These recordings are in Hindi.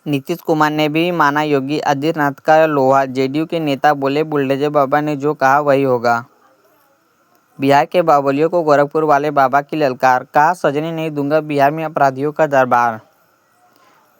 नीतीश कुमार ने भी माना योगी आदित्यनाथ का लोहा। जेडीयू के नेता बोले बुलडोजर बाबा ने जो कहा वही होगा। बिहार के बावलियों को गोरखपुर वाले बाबा की ललकार, कहा सजने नहीं दूंगा बिहार में अपराधियों का दरबार।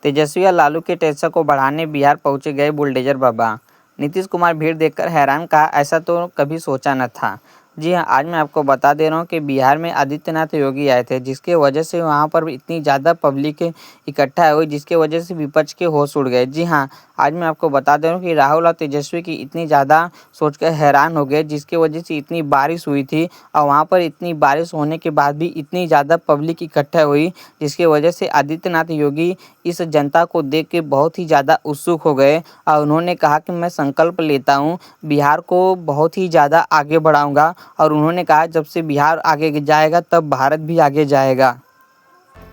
तेजस्वी और लालू के टेंशन को बढ़ाने बिहार पहुंचे गए बुलडोजर बाबा। नीतीश कुमार भीड़ देखकर हैरान, कहा ऐसा तो कभी सोचा न था। जी हाँ, आज मैं आपको बता दे रहा हूँ कि बिहार में आदित्यनाथ योगी आए थे, जिसके वजह से वहाँ पर इतनी ज़्यादा पब्लिक इकट्ठा हुई, जिसके वजह से विपक्ष के होश उड़ गए। जी हाँ, आज मैं आपको बता दे रहा हूँ कि राहुल और तेजस्वी की इतनी ज़्यादा सोचकर हैरान हो गए, जिसकी वजह से इतनी बारिश हुई थी और वहाँ पर इतनी बारिश होने के बाद भी इतनी ज़्यादा पब्लिक इकट्ठा हुई, जिसकी वजह से आदित्यनाथ योगी इस जनता को देख के बहुत ही ज़्यादा उत्सुक हो गए और उन्होंने कहा कि मैं संकल्प लेता हूँ, बिहार को बहुत ही ज़्यादा आगे बढ़ाऊंगा। और उन्होंने कहा जब से बिहार आगे जाएगा तब भारत भी आगे जाएगा।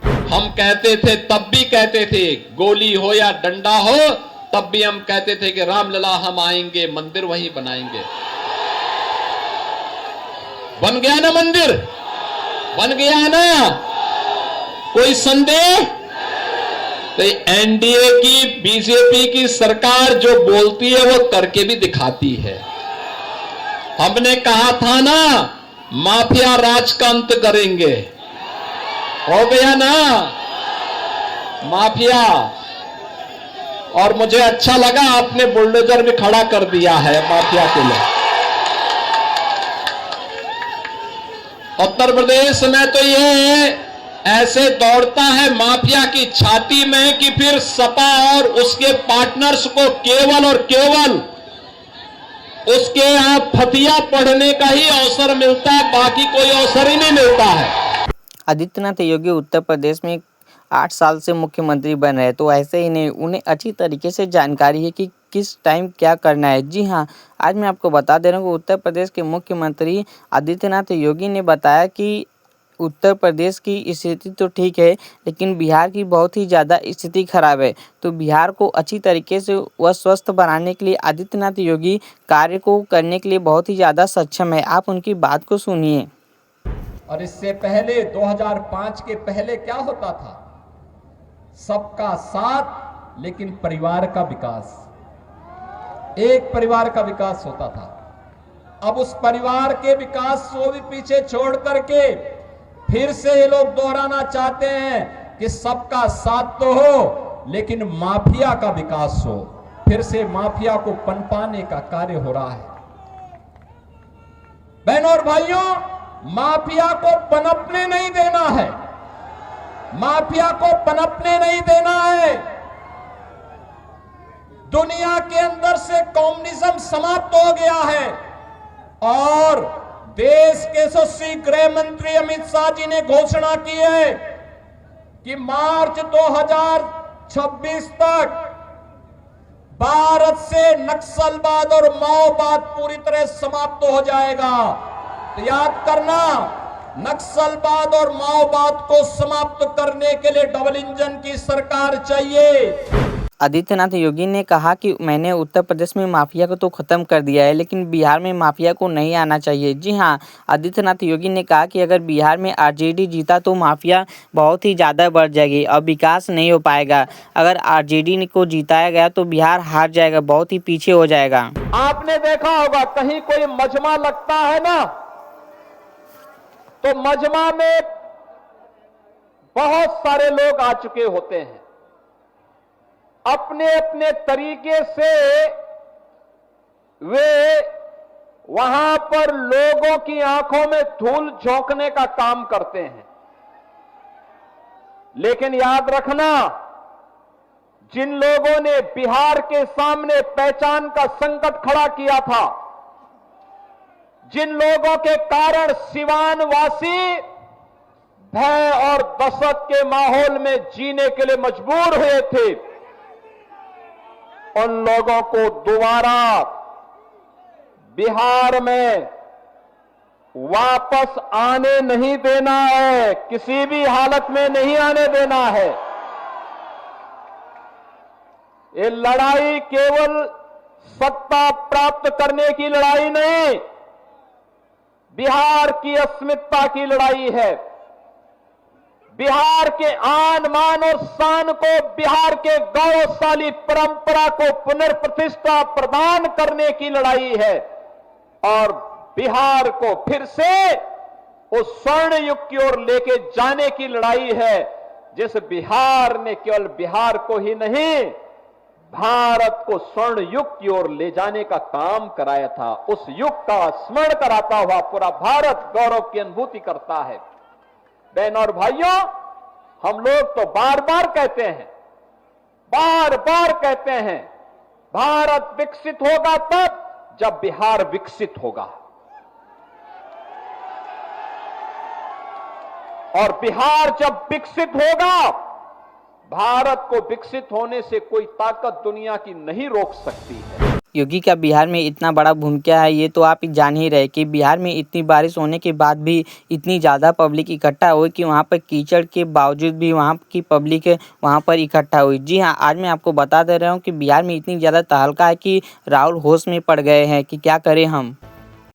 हम कहते थे, तब भी कहते थे, गोली हो या डंडा हो, तब भी हम कहते थे कि रामलला हम आएंगे, मंदिर वहीं बनाएंगे। बन गया ना मंदिर, बन गया ना, कोई संदेह? तो एनडीए की, बीजेपी की सरकार जो बोलती है वो करके भी दिखाती है। हमने कहा था ना, माफिया राज का अंत करेंगे, हो गया ना माफिया। और मुझे अच्छा लगा आपने बुलडोजर भी खड़ा कर दिया है माफिया के लिए। उत्तर प्रदेश में तो ये ऐसे दौड़ता है माफिया की छाती में कि फिर सपा और उसके पार्टनर्स को केवल और केवल उसके यहां फतिया पढ़ने का ही अवसर मिलता है, बाकी कोई अवसर ही नहीं मिलता है। आदित्यनाथ योगी उत्तर प्रदेश में 8 साल से मुख्यमंत्री बन रहे, तो ऐसे ही नहीं, उन्हें अच्छी तरीके से जानकारी है कि किस टाइम क्या करना है। जी हाँ, आज मैं आपको बता दे रहा हूँ कि उत्तर प्रदेश के मुख्यमंत्री आदित्यनाथ योगी ने बताया कि उत्तर प्रदेश की स्थिति तो ठीक है, लेकिन बिहार की बहुत ही ज़्यादा स्थिति खराब है। तो बिहार को अच्छी तरीके से व स्वस्थ बनाने के लिए आदित्यनाथ योगी कार्य को करने के लिए बहुत ही ज़्यादा सक्षम है। आप उनकी बात को सुनिए। और इससे पहले 2005 के पहले क्या होता था? सबका साथ लेकिन परिवार का विकास, एक परिवार का विकास होता था। अब उस परिवार के विकास को भी पीछे छोड़ करके फिर से ये लोग दोहराना चाहते हैं कि सबका साथ तो हो लेकिन माफिया का विकास हो। फिर से माफिया को पनपाने का कार्य हो रहा है। बहनों और भाइयों, माफिया को पनपने नहीं देना है, माफिया को पनपने नहीं देना है। दुनिया के अंदर से कम्युनिज्म समाप्त हो गया है और देश के यशस्वी गृह मंत्री अमित शाह जी ने घोषणा की है कि मार्च 2026 तक भारत से नक्सलवाद और माओवाद पूरी तरह समाप्त हो जाएगा। तो याद करना, नक्सलवाद और माओवाद को समाप्त करने के लिए डबल इंजन की सरकार चाहिए। आदित्यनाथ योगी ने कहा कि मैंने उत्तर प्रदेश में माफिया को तो ख़त्म कर दिया है, लेकिन बिहार में माफिया को नहीं आना चाहिए। जी हाँ, आदित्यनाथ योगी ने कहा कि अगर बिहार में आरजेडी जीता तो माफिया बहुत ही ज़्यादा बढ़ जाएगी और विकास नहीं हो पाएगा। अगर आरजेडी को जिताया गया तो बिहार हार जाएगा, बहुत ही पीछे हो जाएगा। आपने देखा होगा कहीं कोई मजमा लगता है ना, तो मजमा में बहुत सारे लोग आ चुके होते हैं। अपने अपने तरीके से वे वहां पर लोगों की आंखों में धूल झोंकने का काम करते हैं। लेकिन याद रखना, जिन लोगों ने बिहार के सामने पहचान का संकट खड़ा किया था, जिन लोगों के कारण सिवान वासी भय और दहशत के माहौल में जीने के लिए मजबूर हुए थे, उन लोगों को दोबारा बिहार में वापस आने नहीं देना है, किसी भी हालत में नहीं आने देना है। ये लड़ाई केवल सत्ता प्राप्त करने की लड़ाई नहीं, बिहार की अस्मिता की लड़ाई है। बिहार के आन मान और शान को, बिहार के गौरवशाली परंपरा को पुनर्प्रतिष्ठा प्रदान करने की लड़ाई है और बिहार को फिर से उस स्वर्ण युग की ओर लेके जाने की लड़ाई है जिस बिहार ने केवल बिहार को ही नहीं भारत को स्वर्ण युग की ओर ले जाने का काम कराया था। उस युग का स्मरण कराता हुआ पूरा भारत गौरव की अनुभूति करता है। बहनों और भाइयों, हम लोग तो बार बार कहते हैं भारत विकसित होगा तब जब बिहार विकसित होगा और बिहार जब विकसित होगा, भारत को विकसित होने से कोई ताकत दुनिया की नहीं रोक सकती है। योगी का बिहार में इतना बड़ा भूमिका है, ये तो आप जान ही रहे कि बिहार में इतनी बारिश होने के बाद भी इतनी ज़्यादा पब्लिक इकट्ठा हुई कि वहाँ पर कीचड़ के बावजूद भी वहाँ की पब्लिक वहाँ पर इकट्ठा हुई। जी हाँ, आज मैं आपको बता दे रहा हूँ कि बिहार में इतनी ज़्यादा तहलका है कि राहुल होश में पड़ गए हैं कि क्या करें हम।